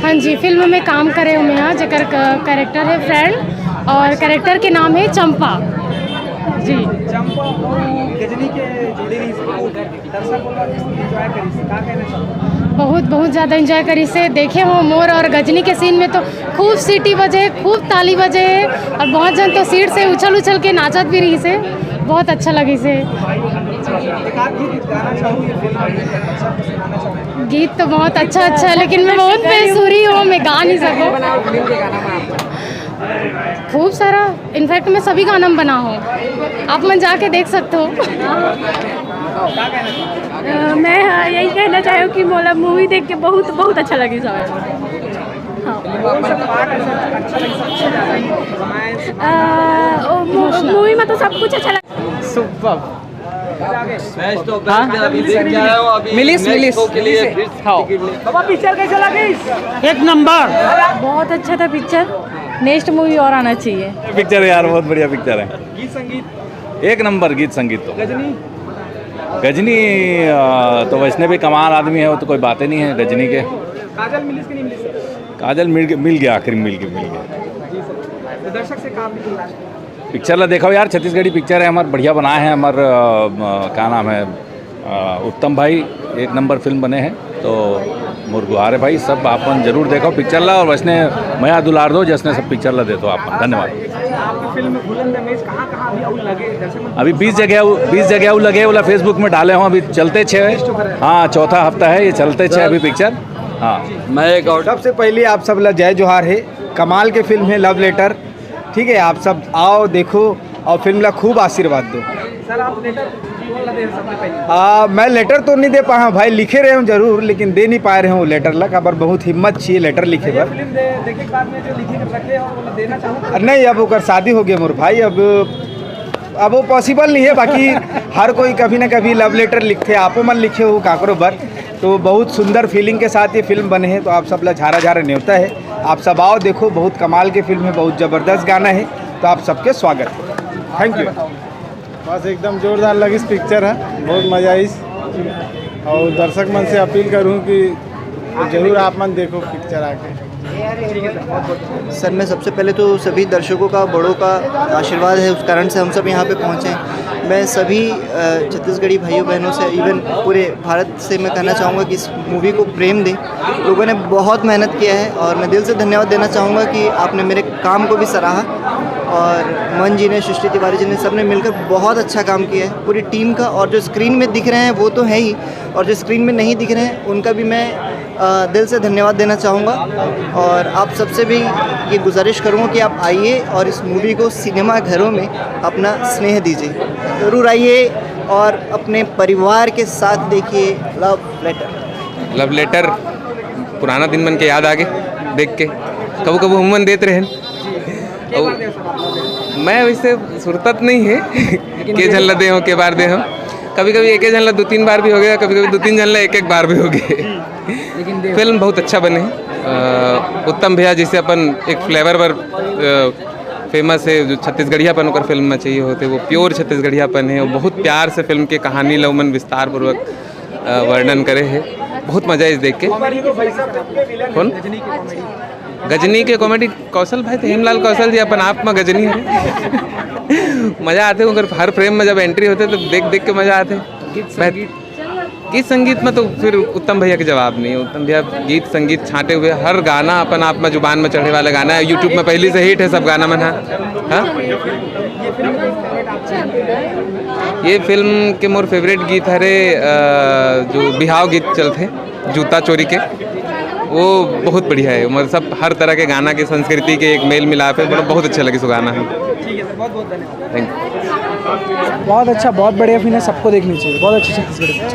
हाँ जी, फिल्म में काम करे हुए हैं जकर कैरेक्टर है फ्रेंड और कैरेक्टर के नाम है चंपा जी। चंपा और गजनी के जोड़ी रही से दर्शक बोला एंजॉय करी से का कहना चाहूँ बहुत बहुत ज़्यादा एंजॉय करी से देखे हो मोर और गजनी के सीन में तो खूब सीटी बजे, खूब ताली बजे और बहुत जन तो सीट से उछल उछल के नाचत भी रही से, बहुत अच्छा लगी से। गीत तो बहुत अच्छा है लेकिन मैं बहुत बेसुरी हूँ, मैं गा नहीं सकूँ। खूब सारा, इनफैक्ट मैं सभी गाना बना हूँ, आप मन जाके देख सकते हो। मैं यही कहना चाहूँ कि मोला मूवी देख के बहुत बहुत अच्छा लगी सब। मूवी में तो सब कुछ अच्छा लगा। सुपर मिलिस बाबा पिक्चर कैसा लगी? एक नंबर। बहुत अच्छा था पिक्चर, नेक्स्ट मूवी और आना चाहिए। पिक्चर यार बहुत बढ़िया पिक्चर है, गीत संगीत एक नंबर गीत संगीत। तो गजनी गजनी तो वैष्णव भी कमाल आदमी है, वो तो कोई बातें नहीं है गजनी के। काजल मिलिस कि नहीं मिलिस? काजल मिल गया, आखिर मिल गया। जी सर, तो दर्शक से काम भी पिक्चर ला देखो यार, छत्तीसगढ़ी पिक्चर है हमारे, बढ़िया बनाए हैं हमारे क्या नाम है उत्तम भाई, एक नंबर फिल्म बने हैं। तो मुर्गुहारे भाई सब आपन जरूर देखो पिक्चर ला, और वैसने मया दुलार दो जैसने सब पिक्चर ला दे तो आप धन्यवाद। आपकी फिल्म में बुलंद रमेश कहाँ अभी आउट लगे दर्शक? अभी 20 जगह वो लगे वाला फेसबुक में डाले हों, अभी चलते 6, हाँ चौथा हफ्ता है ये, चलते 6 अभी पिक्चर। हाँ मैं एक और सबसे पहले आप सब ला जय जोहार है। कमाल के फिल्म है लव लेटर, ठीक है, आप सब आओ देखो और फिल्म ला खूब आशीर्वाद दो। सर आप लेटर बोल रहे हैं सबसे पहले। मैं लेटर तो नहीं दे पाया भाई, लिखे रहे हूँ जरूर लेकिन दे नहीं पा रहे हूँ लेटर ला, पर बहुत हिम्मत चाहिए लेटर लिखे ये पर। फिल्म देखे के बाद में जो लिखी के रखे और वो देना चाहूँ नहीं, अब ओकर शादी हो गई मोर भाई, अब वो पॉसिबल नहीं है। बाकी हर कोई कभी ना कभी लव लेटर लिखते, आपो मन लिखे हो काकरो बर। तो बहुत सुंदर फीलिंग के साथ ये फिल्म बने हैं, तो आप सब ला झारा झारा न्योता है, आप सब आओ देखो, बहुत कमाल की फिल्म है, बहुत ज़बरदस्त गाना है, तो आप सबके स्वागत है। Thank you. बस एकदम जोरदार लगी इस पिक्चर है, बहुत मज़ा आई। और दर्शक मन से अपील करूं कि जरूर आप मन देखो पिक्चर आके। सर मैं सबसे पहले तो सभी दर्शकों का, बड़ों का आशीर्वाद है, उस कारण से हम सब यहाँ पे पहुँचे हैं। मैं सभी छत्तीसगढ़ी भाइयों बहनों से, इवन पूरे भारत से मैं कहना चाहूँगा कि इस मूवी को प्रेम दें। लोगों ने बहुत मेहनत किया है और मैं दिल से धन्यवाद देना चाहूँगा कि आपने मेरे काम को भी सराहा, और मन जी ने, सृष्टि तिवारी जी ने, सब ने मिलकर बहुत अच्छा काम किया है पूरी टीम का। और जो स्क्रीन में दिख रहे हैं वो तो है ही, और जो स्क्रीन में नहीं दिख रहे हैं उनका भी मैं दिल से धन्यवाद देना चाहूँगा। और आप सबसे भी ये गुजारिश करूँगा कि आप आइए और इस मूवी को सिनेमा घरों में अपना स्नेह दीजिए, ज़रूर आइए और अपने परिवार के साथ देखिए लव लेटर। लव लेटर पुराना दिन मन के याद आगे देख के कबू कबू हम मन देते रहे। मैं वैसे सुरतत नहीं है के झल्ला दे हो के बार दे हम, कभी कभी एक झल्ला 2-3 बार भी हो गया, कभी कभी 2-3 झल्ला एक बार भी हो गए। फिल्म बहुत अच्छा बने हैं। उत्तम भैया जिसे अपन एक फ्लेवर पर फेमस है, जो छत्तीसगढ़ियापन होकर फिल्म में चाहिए होते, वो प्योर छत्तीसगढ़ियापन है। वो बहुत प्यार से फिल्म के कहानी लवमन विस्तार पूर्वक वर्णन करे है, बहुत मज़ा है इस देख के। कौन गजनी के कॉमेडी? कौशल भाई तो हेमलाल कौशल जी अपन आप में गजनी है। मज़ा आते अगर हर फ्रेम में जब एंट्री होते तो देख देख के मज़ा आते। गीत संगीत में तो फिर उत्तम भैया के जवाब नहीं है। उत्तम भैया गीत संगीत छांटे हुए, हर गाना अपन आप में जुबान में चढ़े वाला गाना है, यूट्यूब में पहले से हिट है सब गाना मना। हाँ ये फिल्म के मोर फेवरेट गीत हरे जो बिहाव गीत चलते जूता चोरी के, वो बहुत बढ़िया है। मतलब सब हर तरह के गाना के संस्कृति के एक मेल मिलाप है, बहुत अच्छा लगे सो गाना है। बहुत धन्यवाद। Thank you. बहुत अच्छा, बहुत बढ़िया फिल्म है, सबको देखनी चाहिए, बहुत अच्छी छत्तीसगढ़ी।